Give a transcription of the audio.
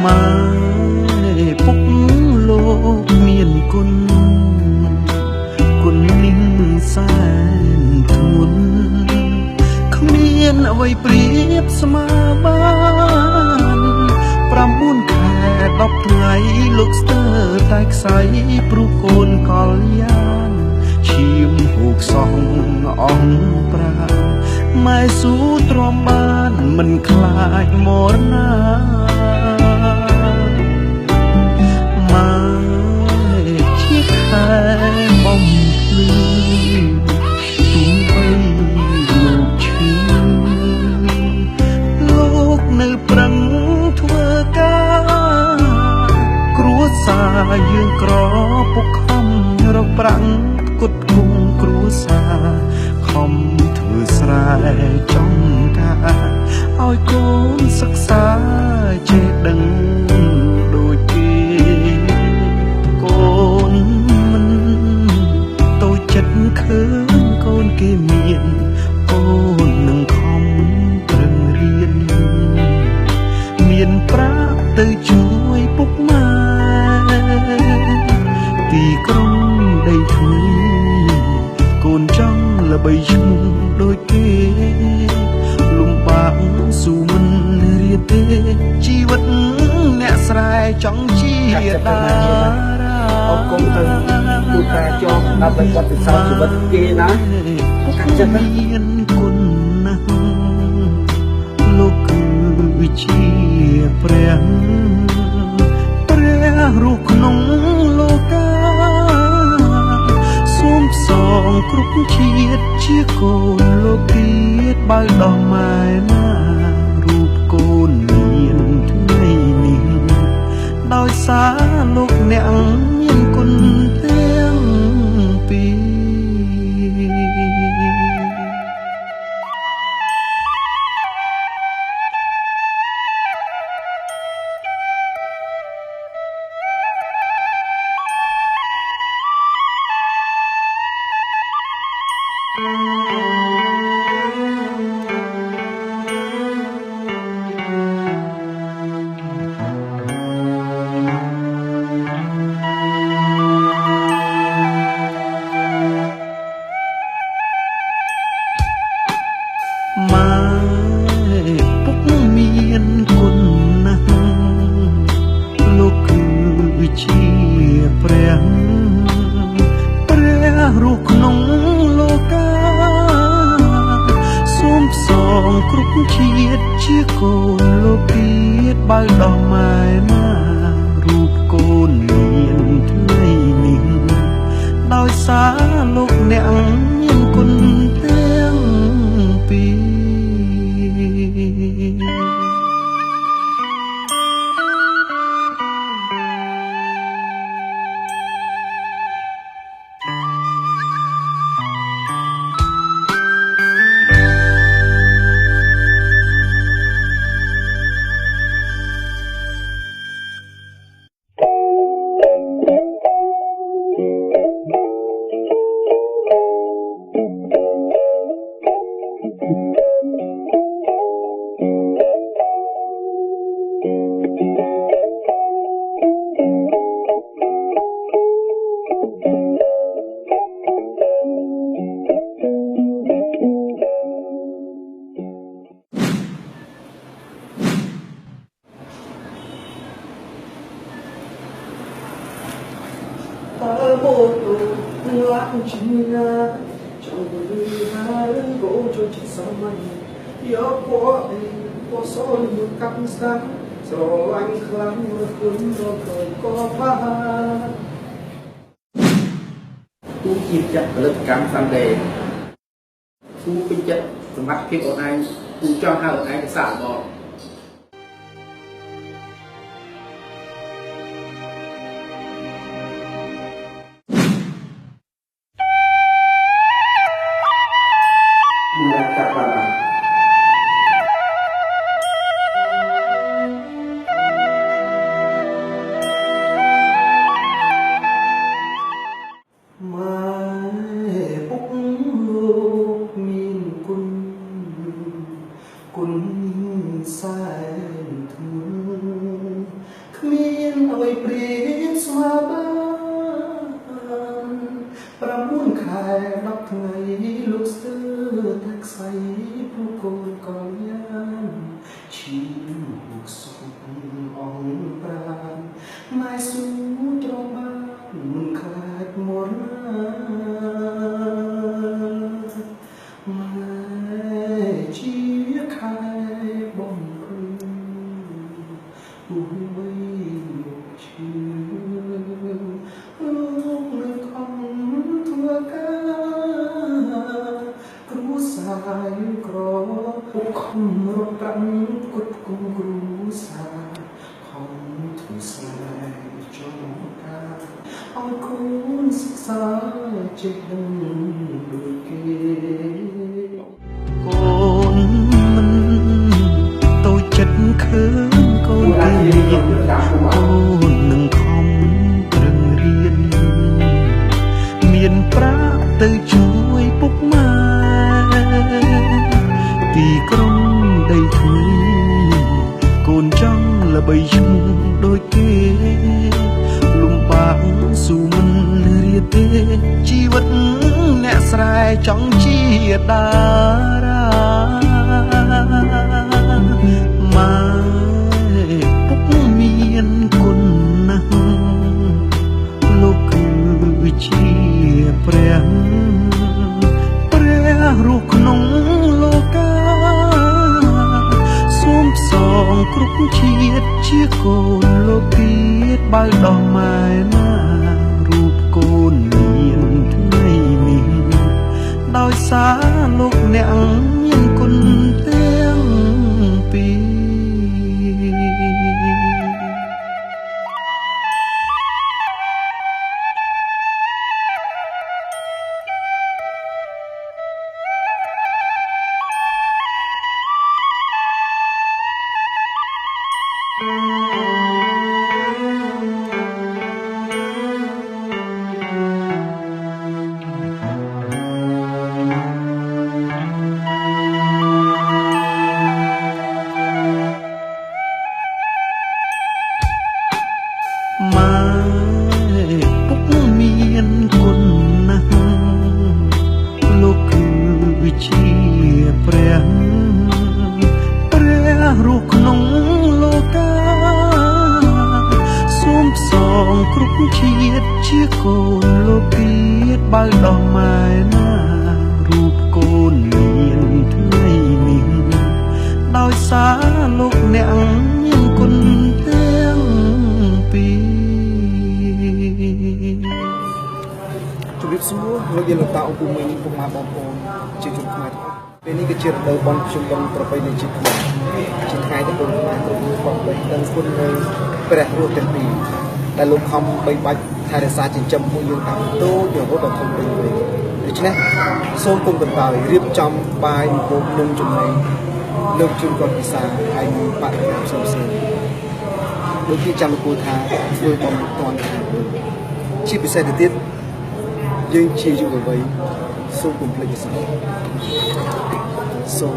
มาពុកលោកមានគុណนิ่งแสนทุนគ្មានអ្វីប្រៀបស្មើបាន9 ខែ 10 ថ្ងៃលោកស្ទើរតែខ្សែព្រោះកូនកលយ៉ាងឈាមហូកសងអងប្រាម៉ែស៊ូទ្រាំបានមិនខ្លាចមរណាម៉ែជាខែបំភ្លឺទុំបីលោកឈឺលោកនៅប្រឹងធ្វើការគ្រួសារយើងក្រពុកខំរកប្រាំងផ្គត់ផ្គង់គ្រួសារខំធ្វើស្រែចំការឲ្យកូនសិក្សាចេះដឹងដូចគេកូនមិនតូចចិត្តឃើញកូនគេមានកូននឹងខំប្រឹងរៀនមានប្រាក់ទៅជួយពុកម៉ែទីក្រុងដីធ្លីកូនចង់ល្បីឈ្មោះដូចគេលំបាកស៊ូមិនរៀបទេជីវិតអ្នកស្រែចង់ជាតារាអរគុណទៅទូការចងដើម្បីបទពិសោធន៍ជីវិតគេណាកាន់ចិត្តមានគុណណាស់លោកគឺជាព្រះរស់ក្នុងលោកាសូមផ្សងគ្រប់ជាតិជាកូនលោកទៀតបើដោះម៉ែណារូបកូនមានថ្ងៃនេះដោយសារលោកអ្នកមានគុណទាំងពីរម៉ែពុកមានគុណណាស់លោកគឺជាព្រះរស់ក្នុងលោកាសូមផ្សងគ្រប់ជាតិជាកូនលោកទៀតបើដោះម៉ែណារូបកូនមានថ្ងៃនេះដោយសារលោកអ្នកមានគុណទាំងពីរmột lát chinh trong người hai gỗ cho chị sao mày nhớ quá có số một cặp sáng rồi anh khăn một cuốn rồi cười có ba tu chìm chặt lực cảm sang đề tu kinh chất mắt khi bọn anh tu cho hai bọn anh xả bỏ ពុកខំរត់ប្រាំគុតគង់គ្រូសាខំធ្វើស្នេហ៍ចង់ការឲ្យគូនសិក្សាចេះដឹងដូចគេកូនមិនតូចចិត្តឃើញកូនទេកូននឹងខំប្រឹងរៀនមានប្រាក់ទៅជួយពុកម៉ែទីក្រុងដីធ្លីកូនចង់ល្បីឈ្មោះដូចគេលំបាកស៊ូមិនរៀទេជីវិតអ្នកស្រែចង់ជាតារាម៉ែពុកមានគុណណាស់លោកគឺជាព្រះរស់ក្នុងលោកាសូមផ្សងគ្រប់ជាតិជាកូនលោកពីបើដោះម៉ែណារូបកូនមានថ្ងៃនេះដោយសារលោកអ្នកមានគុណទាំងពីរម៉ែពុកមានគុណណាស់លោកគឺជាព្រះរស់ក្នុងលោកាសូមផ្សងគ្រប់ជាតិជាកូនលោកពីបើដោះម៉ែណារូបកូនមានថ្ងៃនេះដោយសារលោកអ្នកមានគុណទាំងពីរជម្រាបសួរលោកយាយលោកតាអង្គមីងពុកម៉ែបងប្អូនជាជនខ្មែរពេលនេះគឺជារដូវបន់ភ្ជុំបិណ្ឌប្រពៃណីជាតិខ្មែរជាថ្ងៃដែលកូនខ្មែរគ្រប់រូបបងបីដឹងគុណនៃព្រះរស់ទាំងពីរដែលលោកខំបីបាច់ថែរក្សាចិញ្ចឹមពួកយើងតាំងតូចរហូតដល់ធំពេញវ័យដូច្នេះសូមគុំកន្តើយរៀបចំបាយម្ហូបនំចំណីលើកជូនគាត់ពិសាហើយមានបរិយាកាសផ្សេងៗដូចជាចាំគួរថាធ្វើបំតន់ជាពិសេសទៅទៀតយើងជាយុវវ័យសូមកុំភ្លេចវិសាសូម